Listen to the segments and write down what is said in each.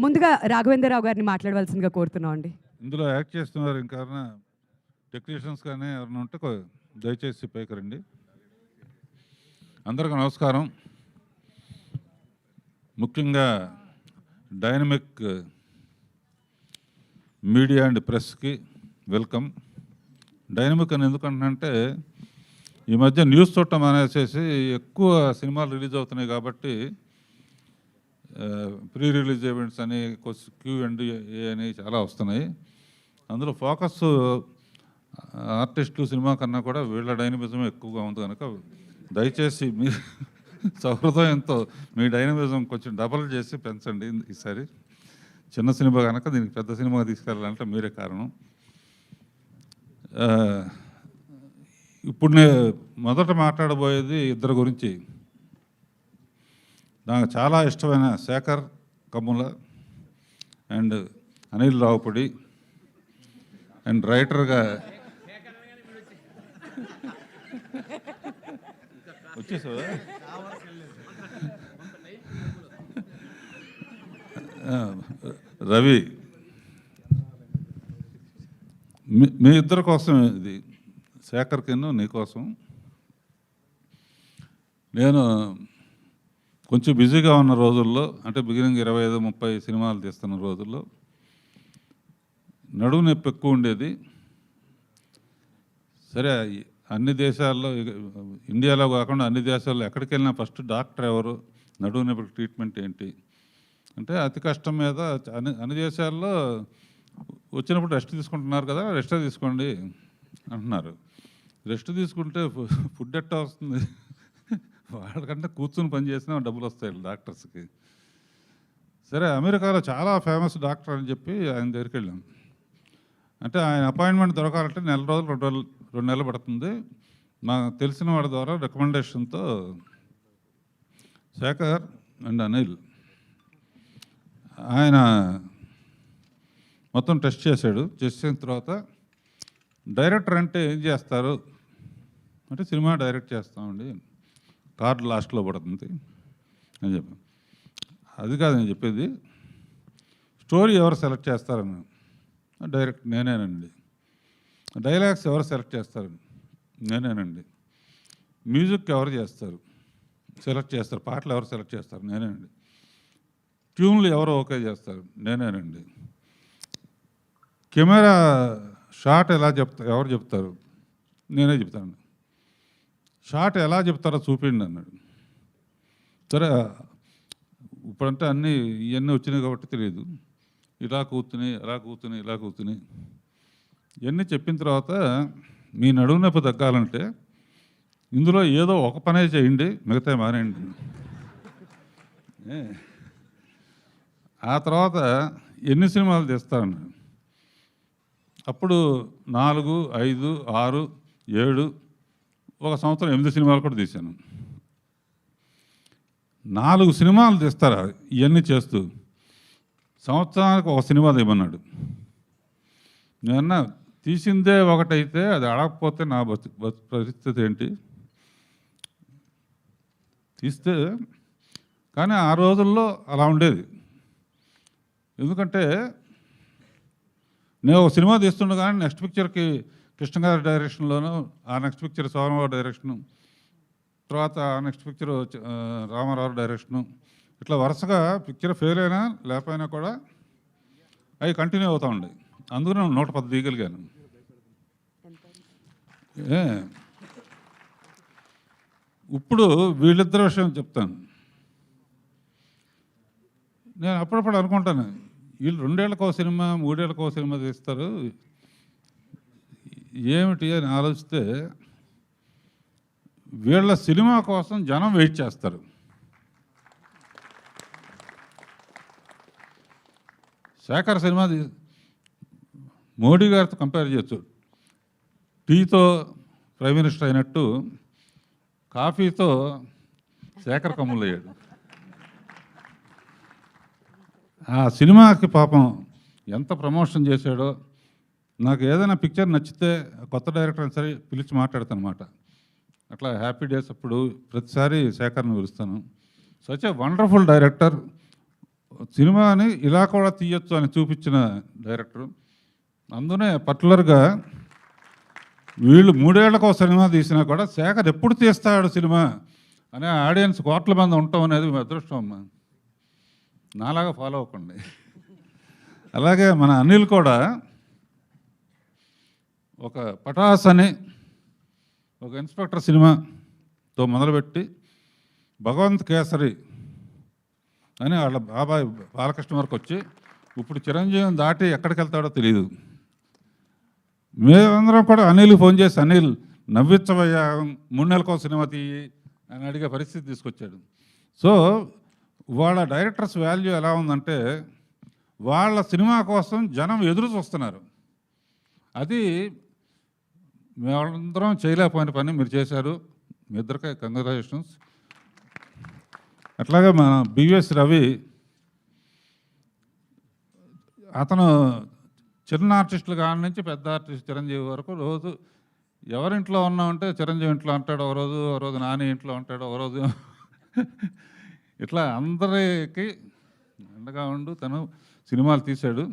ముందుగా రాఘవేంద్రరావు గారిని మాట్లాడవలసిందిగా కోరుతున్నాం అండి. ఇందులో యాక్ట్ చేస్తున్నారు ఇంకెవరైనా టెక్నీషియన్స్ కానీ ఎవరైనా ఉంటే దయచేసి పైకి రండి. అందరికీ నమస్కారం. ముఖ్యంగా డైనమిక్ మీడియా అండ్ ప్రెస్కి వెల్కమ్. డైనమిక్ అని ఎందుకంటే ఈ మధ్య న్యూస్ చూడటం అనేసి ఎక్కువ సినిమాలు రిలీజ్ అవుతున్నాయి కాబట్టి ప్రీ రిలీజ్ ఈవెంట్స్ అని Q&A అని చాలా వస్తున్నాయి. అందులో ఫోకస్ ఆర్టిస్టులు సినిమా కన్నా కూడా వీళ్ళ డైనమిజం ఎక్కువగా ఉంది కనుక దయచేసి మీ సౌహృదయంతో మీ డైనమిజం కొంచెం డబల్ చేసి పెంచండి. ఈసారి చిన్న సినిమా కనుక దీనికి పెద్ద సినిమాగా తీసుకెళ్ళాలంటే మీరే కారణం. ఇప్పుడు నేను మొదట మాట్లాడబోయేది ఇద్దరు గురించి. నాకు చాలా ఇష్టమైన శేఖర్ కమ్ముల అండ్ అనిల్ రావుపూడి అండ్ రైటర్గా వచ్చేసావా? రవి. మీ ఇద్దరి కోసం ఇది, శేఖర్కి నీకోసం. నేను కొంచెం బిజీగా ఉన్న రోజుల్లో, అంటే బిగినింగ్ 25-30 సినిమాలు తీస్తున్న రోజుల్లో నడుము నొప్పి ఎక్కువ ఉండేది. సరే, అన్ని దేశాల్లో, ఇండియాలో కాకుండా అన్ని దేశాల్లో ఎక్కడికి వెళ్ళినా ఫస్ట్ డాక్టర్ ఎవరు, నడుము నొప్పి ట్రీట్మెంట్ ఏంటి అంటే అతి కష్టం మీద అన్ని దేశాల్లో వచ్చినప్పుడు రెస్ట్ తీసుకుంటున్నారు కదా, రెస్టే తీసుకోండి అంటున్నారు. రెస్ట్ తీసుకుంటే ఫుడ్ ఎట్టా వస్తుంది? వాళ్ళకంటే కూర్చుని పని చేసినా డబ్బులు వస్తాయి డాక్టర్స్కి. సరే, అమెరికాలో చాలా ఫేమస్ డాక్టర్ అని చెప్పి ఆయన దగ్గరికి వెళ్ళాం. అంటే ఆయన అపాయింట్మెంట్ దొరకాలంటే 1 రోజులు 2 నెలలు పడుతుంది. నాకు తెలిసిన వాడి ద్వారా రికమెండేషన్తో శేఖర్ అండ్ అనిల్ ఆయన మొత్తం టెస్ట్ చేశాడు. చేసిన తర్వాత డైరెక్టర్ అంటే ఏం చేస్తారు అంటే, సినిమా డైరెక్ట్ చేస్తామండి, కార్డు లాస్ట్లో పడుతుంది అని చెప్పి. అది కాదు నేను చెప్పేది, స్టోరీ ఎవరు సెలెక్ట్ చేస్తారని. డైరెక్ట్ నేనేనండి. డైలాగ్స్ ఎవరు సెలెక్ట్ చేస్తారు? నేనేనండి. మ్యూజిక్ ఎవరు సెలెక్ట్ చేస్తారు? పాటలు ఎవరు సెలెక్ట్ చేస్తారు? నేనేనండి. ట్యూన్లు ఎవరు ఓకే చేస్తారు? నేనేనండి. కెమెరా షాట్ ఎలా ఎవరు చెప్తారు? నేనే చెప్తాను. షాట్ ఎలా చెప్తారో చూపిండి అన్నాడు. సరే, ఇప్పుడంటే ఇవన్నీ వచ్చినాయి కాబట్టి తెలియదు. ఇలా కూర్చుని ఇవన్నీ చెప్పిన తర్వాత, మీ నడుము నొప్పి తగ్గాలంటే ఇందులో ఏదో ఒక పనే చేయండి, మిగతా మానేయండి. ఆ తర్వాత ఎన్ని సినిమాలు తీస్తాను? అప్పుడు 4, 5, 6, 7, ఒక సంవత్సరం 8 సినిమాలు కూడా తీశాను. 4 సినిమాలు తీస్తారా ఇవన్నీ చేస్తూ? సంవత్సరానికి ఒక సినిమా తీయమన్నాడు. నేనన్నా, తీసిందే ఒకటైతే అది అడగకపోతే నా పరిస్థితి ఏంటి? తీస్తే కానీ ఆ రోజుల్లో అలా ఉండేది. ఎందుకంటే నేను ఒక సినిమా తీస్తుండగానే నెక్స్ట్ పిక్చర్కి కృష్ణ గారి డైరెక్షన్లోను, ఆ నెక్స్ట్ పిక్చర్ సోమవారి డైరెక్షను, తర్వాత ఆ నెక్స్ట్ పిక్చర్ రామారావు డైరెక్షను, ఇట్లా వరుసగా పిక్చర్ ఫెయిల్ అయినా లేకపోయినా కూడా అవి కంటిన్యూ అవుతూ ఉండేవి. అందుకు నేను 110 తీయగలిగాను. ఇప్పుడు వీళ్ళిద్దరి విషయం చెప్తాను. నేను అప్పుడప్పుడు అనుకుంటాను, వీళ్ళు 2 ఏళ్ళకో సినిమా 3 ఏళ్ళకో సినిమా తీస్తారు ఏమిటి అని ఆలోచిస్తే, వీళ్ళ సినిమా కోసం జనం వెయిట్ చేస్తారు. శేఖర్ సినిమా మోడీ గారితో కంపేర్ చేయొచ్చు. టీతో ప్రైమ్ మినిస్టర్ అయినట్టు కాఫీతో శేఖర్ కమ్ములు అయ్యాడు. ఆ సినిమాకి పాపం ఎంత ప్రమోషన్ చేశాడో. నాకు ఏదైనా పిక్చర్ నచ్చితే కొత్త డైరెక్టర్ సరే పిలిచి మాట్లాడతాను అన్నమాట. అట్లా హ్యాపీ డేస్ అప్పుడు ప్రతిసారి శేఖర్ని పిలుస్తాను. సచ్ ఏ వండర్ఫుల్ డైరెక్టర్, సినిమాని ఇలా కూడా తీయొచ్చు అని చూపించిన డైరెక్టర్. అందునే పర్టికులర్గా వీళ్ళు 3 ఏళ్లకు ఒక సినిమా తీసినా కూడా శేఖర్ ఎప్పుడు తీస్తాడు సినిమా అనే ఆడియన్స్ కోట్ల మంది ఉండటం అనేది మీ అదృష్టం అమ్మా. నాలాగా ఫాలో అవ్వకండి. అలాగే మన అనిల్ కూడా ఒక పటాస్ అని ఒక ఇన్స్పెక్టర్ సినిమాతో మొదలుపెట్టి భగవంత్ కేసరి అని వాళ్ళ బాబాయ్ బాలకృష్ణ వరకు వచ్చి ఇప్పుడు చిరంజీవిని దాటి ఎక్కడికి వెళ్తాడో తెలియదు. మేమందరం కూడా అనిల్ ఫోన్ చేసి అనిల్ నవ్వించవయ్యా 3 నెలలకు సినిమా తీయి అని అడిగే పరిస్థితి తీసుకొచ్చాడు. సో వాళ్ళ డైరెక్టర్స్ వాల్యూ ఎలా ఉందంటే వాళ్ళ సినిమా కోసం జనం ఎదురు చూస్తున్నారు. అది మేమందరం చేయలేకపోయిన పని మీరు చేశారు. మీ ఇద్దరికే కంగ్రాచులేషన్స్. అట్లాగే మన బివిఎస్ రవి, అతను చిన్న ఆర్టిస్టులు కాడి నుంచి పెద్ద ఆర్టిస్ట్ చిరంజీవి వరకు రోజు ఎవరింట్లో ఉన్నామంటే చిరంజీవి ఇంట్లో అంటాడు, ఓ రోజు నాని ఇంట్లో అంటాడు, ఓ రోజు ఇట్లా అందరికి అండగా ఉండు తను సినిమాలు తీశాడు.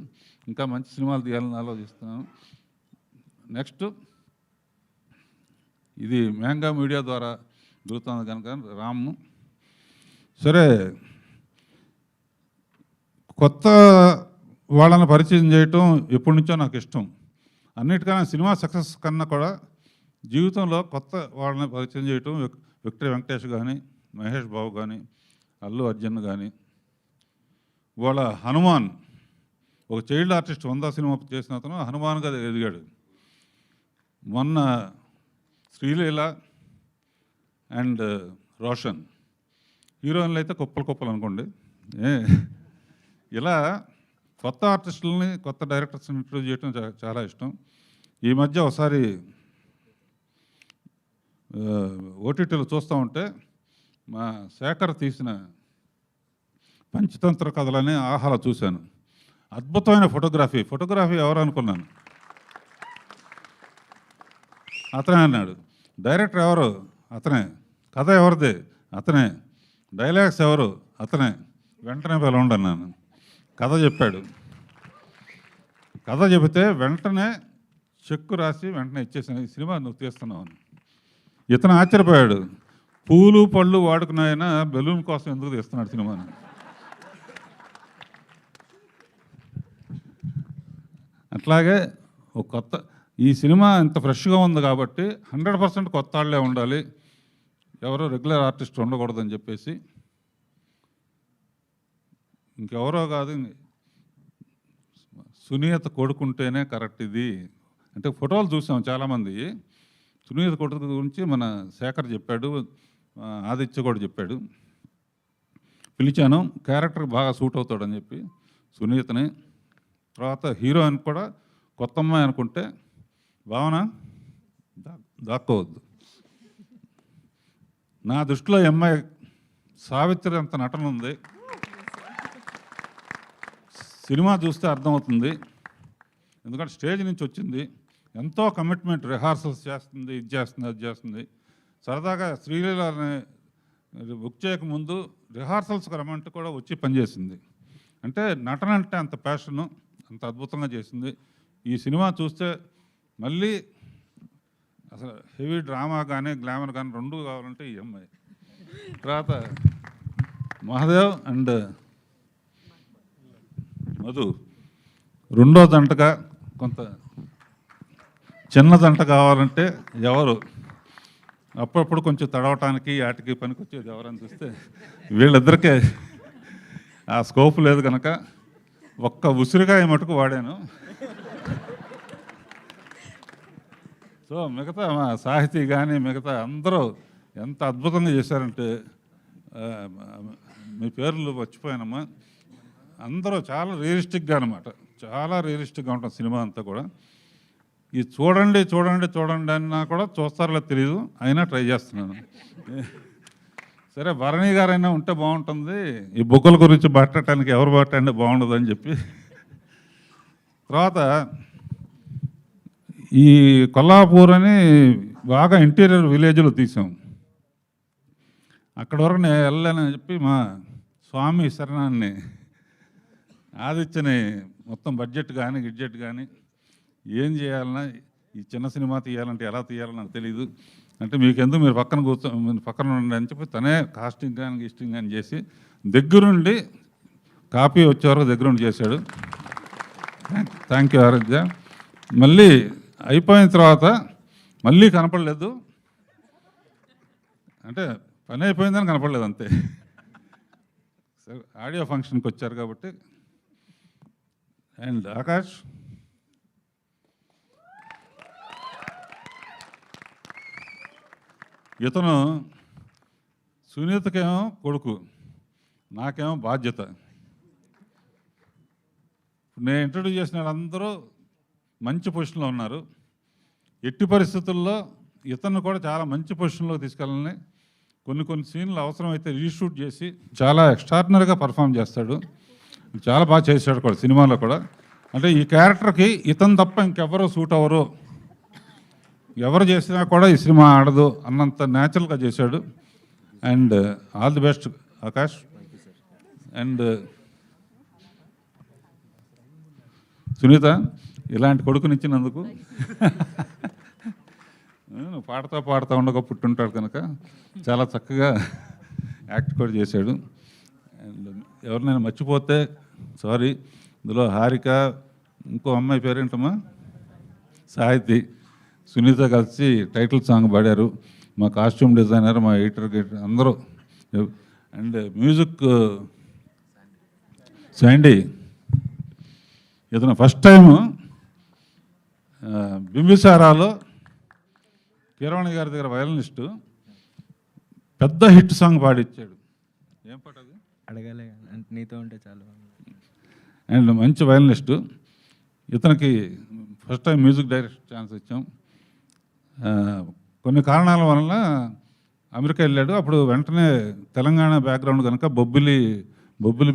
ఇంకా మంచి సినిమాలు తీయాలని ఆలోచిస్తున్నాను. నెక్స్ట్ ఇది మ్యాంగా మీడియా ద్వారా దొరుకుతుంది కనుక రాము. సరే, కొత్త వాళ్ళని పరిచయం చేయటం ఎప్పటి నుంచో నాకు ఇష్టం. అన్నిటికన్నా సినిమా సక్సెస్ కన్నా కూడా జీవితంలో కొత్త వాళ్ళని పరిచయం చేయటం. విక్టరీ వెంకటేష్ కానీ, మహేష్ బాబు కానీ, అల్లు అర్జున్ కానీ, వాళ్ళ హనుమాన్ ఒక చైల్డ్ ఆర్టిస్ట్ 100 సినిమా చేసిన అతను హనుమాన్గా ఎదిగాడు. మొన్న శ్రీలీల అండ్ రోషన్ హీరోయిన్లు అయితే కుప్పలు అనుకోండి. ఇలా కొత్త ఆర్టిస్టులని కొత్త డైరెక్టర్స్ని ఇంట్రొడ్యూస్ చేయడం చాలా ఇష్టం. ఈ మధ్య ఒకసారి ఓటీటీలో చూస్తూ ఉంటే మా శేఖర్ తీసిన పంచతంత్ర కథలని ఆహాలో చూశాను. అద్భుతమైన ఫోటోగ్రఫీ ఎవరు అనుకున్నాను. అతనే అన్నాడు. డైరెక్టర్ ఎవరు? అతనే. కథ ఎవరిది? అతనే. డైలాగ్స్ ఎవరు? అతనే. వెంటనే పిలవండి అన్నాను. కథ చెప్పాడు. కథ చెబితే వెంటనే చెక్కు రాసి వెంటనే ఇచ్చేసాను, ఈ సినిమా నువ్వు తీస్తున్నావు అని. ఇతను ఆశ్చర్యపోయాడు. పూలు పళ్ళు వాడుకున్నాయన బెలూన్ కోసం ఎందుకు తీస్తున్నాడు సినిమాని. అట్లాగే ఒక కొత్త ఈ సినిమా ఇంత ఫ్రెష్గా ఉంది కాబట్టి 100% కొత్త వాళ్ళే ఉండాలి, ఎవరో రెగ్యులర్ ఆర్టిస్ట్ ఉండకూడదని చెప్పేసి ఇంకెవరో కాదు, సునీత కొడుకుంటేనే కరెక్ట్ ఇది అంటే ఫోటోలు చూసాం చాలామంది. సునీత కొడుకు గురించి మన శేఖర్ చెప్పాడు, ఆదిత్య కూడా చెప్పాడు. పిలిచాను, క్యారెక్టర్ బాగా సూట్ అవుతాడని చెప్పి సునీతని. తర్వాత హీరోయిన్ కూడా కొత్త అమ్మాయి అనుకుంటే భావన దాక్కోవద్దు. నా దృష్టిలో ఈ అమ్మాయి సావిత్రి అంత నటన ఉంది. సినిమా చూస్తే అర్థమవుతుంది. ఎందుకంటే స్టేజ్ నుంచి వచ్చింది, ఎంతో కమిట్మెంట్, రిహార్సల్స్ చేస్తుంది, ఇది చేస్తుంది, అది చేస్తుంది. సరదాగా శ్రీలీలని బుక్ చేయకముందు రిహార్సల్స్కి రమ్మంటే కూడా వచ్చి పనిచేసింది. అంటే నటన అంటే అంత ప్యాషను, అంత అద్భుతంగా చేసింది. ఈ సినిమా చూస్తే మళ్ళీ అసలు హెవీ డ్రామా కానీ గ్లామర్ కానీ రెండు కావాలంటే ఈ అమ్మాయి. తర్వాత మహాదేవ్ అండ్ మధు రెండో జంటగా కొంత చిన్న జంట కావాలంటే ఎవరు, అప్పుడప్పుడు కొంచెం తడవటానికి ఆటికి పనికి వచ్చేది ఎవరని చూస్తే వీళ్ళిద్దరికే ఆ స్కోప్ లేదు కనుక ఒక్క ఉసిరికాయ మటుకు వాడాను. సో మిగతా మా సాహితీ కానీ మిగతా అందరూ ఎంత అద్భుతంగా చేశారంటే, మీ పేర్లు మర్చిపోయానమ్మా. అందరూ చాలా రియలిస్టిక్గా అనమాట, చాలా రియలిస్టిక్గా ఉంటుంది సినిమా అంతా కూడా. ఇది చూడండి చూడండి చూడండి అన్నా కూడా చూస్తారో తెలియదు, అయినా ట్రై చేస్తున్నాను. సరే, భరణి గారైనా ఉంటే బాగుంటుంది, ఈ బుక్కుల గురించి మాట్లాడటానికి ఎవరు మాట్లాడితే బాగుండదు అని చెప్పి. తర్వాత ఈ కొల్లాపూర్ అని బాగా ఇంటీరియర్ విలేజ్లో తీసాం. అక్కడ వరకు నేను వెళ్ళానని చెప్పి మా స్వామి శరణాన్ని ఆదిత్యని మొత్తం బడ్జెట్ కానీ గిడ్జెట్ కానీ ఏం చేయాలన్నా ఈ చిన్న సినిమా తీయాలంటే ఎలా తీయాలో నాకు తెలియదు. అంటే మీకెందుకు మీరు పక్కన ఉండండి అని చెప్పి తనే కాస్టింగ్ కానీ గిస్టింగ్ కానీ చేసి దగ్గరుండి కాపీ వచ్చే వరకు దగ్గరుండి చేశాడు. థ్యాంక్ యూ ఆరాధ్య. మళ్ళీ అయిపోయిన తర్వాత మళ్ళీ కనపడలేదు, అంటే పని అయిపోయిందని కనపడలేదు అంతే. సరే ఆడియో ఫంక్షన్కి వచ్చారు కాబట్టి. అండ్ ఆకాష్, ఇతను సునీతకేమో కొడుకు, నాకేమో బాధ్యత. నేను ఇంట్రడ్యూస్ చేసిన వాళ్ళందరూ మంచి పొజిషన్లో ఉన్నారు. ఎట్టి పరిస్థితుల్లో ఇతను కూడా చాలా మంచి పొజిషన్లో తీసుకెళ్ళాలని కొన్ని సీన్లు అవసరమైతే రీషూట్ చేసి చాలా ఎక్స్ట్రాడినరీగా పర్ఫామ్ చేస్తాడు. చాలా బాగా చేశాడు కూడా సినిమాలో కూడా. అంటే ఈ క్యారెక్టర్కి ఇతను తప్ప ఇంకెవరో సూట్ అవ్వరు, ఎవరు చేసినా కూడా ఈ సినిమా ఆడదు అన్నంత న్యాచురల్గా చేశాడు. And all the best Akash. And Sunita, ఇలాంటి కొడుకునిచ్చినందుకు. పాడుతూ ఉండగా పుట్టుంటాడు కనుక చాలా చక్కగా యాక్ట్ కూడా చేశాడు. అండ్ ఎవరినైనా మర్చిపోతే సారీ. ఇందులో హారిక, ఇంకో అమ్మాయి పేరేంటమ్మా, సాహితి, సునీత కలిసి టైటిల్ సాంగ్ పాడారు. మా కాస్ట్యూమ్ డిజైనర్, మా ఎడిటర్ అందరూ. And music Sandy. ఇతను ఫస్ట్ టైము బింబిసారాలో కీరవాణి గారి దగ్గర వయలినిస్టు పెద్ద హిట్ సాంగ్ పాడిచ్చాడు. ఏం పాట అది? అడగలే, నీతో ఉంటే చాలు. అండ్ మంచి వయలినిస్టు. ఇతనికి first time music director chance ఇచ్చాం. కొన్ని కారణాల వలన అమెరికా వెళ్ళాడు. అప్పుడు వెంటనే తెలంగాణ బ్యాక్గ్రౌండ్ కనుక బొబ్బిలి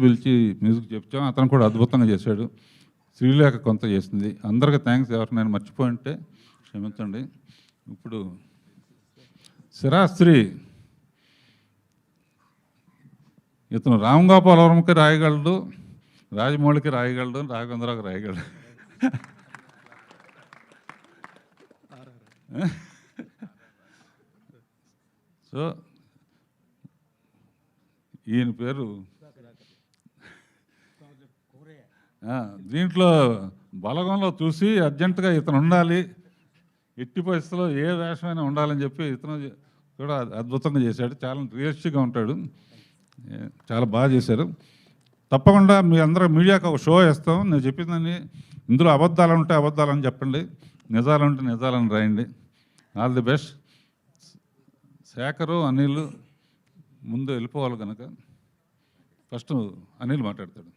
పిలిచి మ్యూజిక్ చెప్తాం. అతను కూడా అద్భుతంగా చేశాడు. శ్రీలేఖ కొంత చేసింది. అందరికీ థ్యాంక్స్. ఎవరు నేను మర్చిపోయి ఉంటే క్షమించండి. ఇప్పుడు శిరాస్త్రి, ఇతను రామ్ గోపాల్ వర్మకి రాయగలడు, రాజమౌళికి రాయగలడు, రాఘవేంద్రరావుకి రాయగలడు. సో ఈయన పేరు దీంట్లో బలగంలో చూసి అర్జెంటుగా ఇతను ఉండాలి, ఎట్టి పరిస్థితుల్లో ఏ వేషమైనా ఉండాలని చెప్పి ఇతను కూడా అద్భుతంగా చేశాడు. చాలా రియలిస్టిక్గా ఉంటాడు. చాలా బాగా చేశారు. తప్పకుండా మీ అందరూ మీడియాకి ఒక షో వేస్తాం. నేను చెప్పిందని ఇందులో అబద్ధాలు ఉంటే అబద్ధాలని చెప్పండి, నిజాలు ఉంటే నిజాలని రాయండి. All the best. Shekhar, Anil ముందు వెళ్ళిపోవాలి కనుక ఫస్ట్ అనిల్ మాట్లాడతాడు.